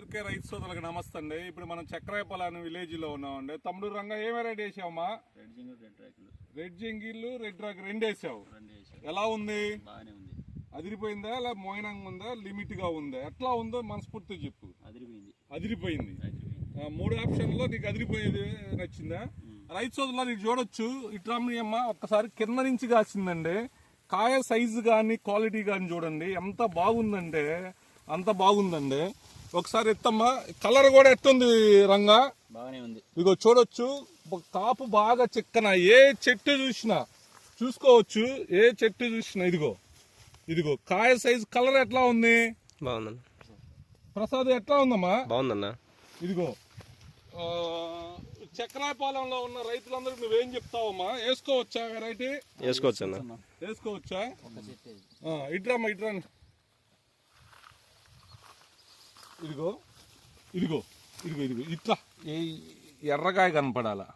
Okay, రైతు సోదరులకు నమస్తే అండి. ఇప్పుడు మనం చక్రాయపాలెం విలేజ్ లో ఉన్నామండి. తమ్ముడు రంగా ఏ వెరైటీ వేసావమ్మా? రెడ్ జింగిల్ రెడ్ రాక్ రెండు వేసావు. ఎలా ఉంది? అదిరిపోయిందా? అలా మోయినంగా ఉందా? లిమిట్ గా ఉందా? ఎట్లా ఉందో మనస్ఫూర్తిగా చెప్పు. అదిరిపోయింది. మూడు ఆప్షన్లో నీకు అదిరిపోయేది నచ్చిందా? రైతు సోదరులు నీకు చూడొచ్చు. ఇట్రామ్ని అమ్మ ఒక్కసారి కింద నుంచి కాసిందండి. కాయ సైజు కానీ క్వాలిటీ కానీ చూడండి ఎంత బాగుందంటే అంత బాగుందండి. ఒకసారి ఎత్తమ్మా. కలర్ కూడా ఎత్తుంది రంగా, బాగానే ఉంది. ఇదిగో చూడొచ్చు. కాపు బాగా చిక్కన. ఏ చెట్టు చూసినా చూసుకోవచ్చు. ఏ చెట్టు చూసినా ఇదిగో కాయ సైజు కలర్ ఎట్లా ఉంది? బాగుందన్న. ప్రసాద్ ఎట్లా ఉందమ్మా? బాగుందన్న. ఇదిగో చక్రాయపాలెంలో ఉన్న రైతులందరికీ నువ్వేం చెప్తావమ్మా? వేసుకోవచ్చా వెరైటీ? వేసుకోవచ్చు అన్న. వేసుకోవచ్చా? ఇట్రామ్మా ఇట్రా. ఇదిగో ఇట్లా ఎర్రకాయ కనపడాలా.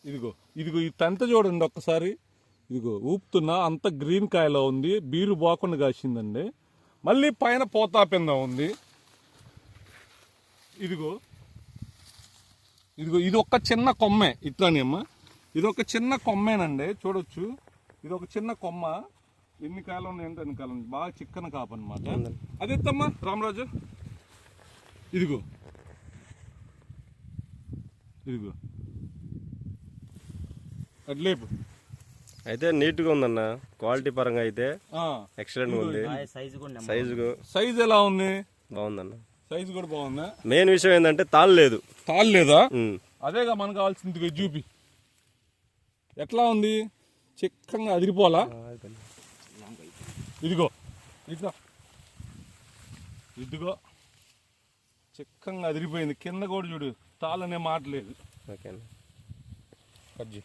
ఇదిగో ఈ తంత చూడండి ఒక్కసారి. ఇదిగో ఊపుతున్నా అంత గ్రీన్ కాయలో ఉంది. బీరు బాకుండా కాసిందండి. మళ్ళీ పైన పోతా పింద ఉంది. ఇదిగో ఇది ఒక చిన్న కొమ్మే. ఇట్లానే అమ్మా, ఇది ఒక చిన్న కొమ్మేనండి. చూడొచ్చు, ఇది ఒక చిన్న కొమ్మ. ఎన్ని కాయలు ఉన్నాయంటే ఎన్ని కాయలు ఉంది. బాగా చిక్కన కాపు అనమాట. అది ఎత్తమ్మా రామరాజు. ఇదిగో అట్లేపు. అయితే నీట్ గా ఉందన్న. క్వాలిటీ పరంగా అయితే ఎక్సలెంట్ గా ఉంది. సైజ్ ఎలా ఉంది? బాగుందన్న. సైజ్ కూడా బాగుందా? మెయిన్ విషయం ఏంటంటే తాళ్ళు లేదా? అదేగా మనకు కావాల్సింది. చూపి ఎట్లా ఉంది. చిక్కంగా అదిరిపోలా. ఇదిగో చిక్కంగా అదిరిపోయింది. కింద కూడా చూడు, తాళ్ళనే మాట లేదు. ఓకే. కజ్జి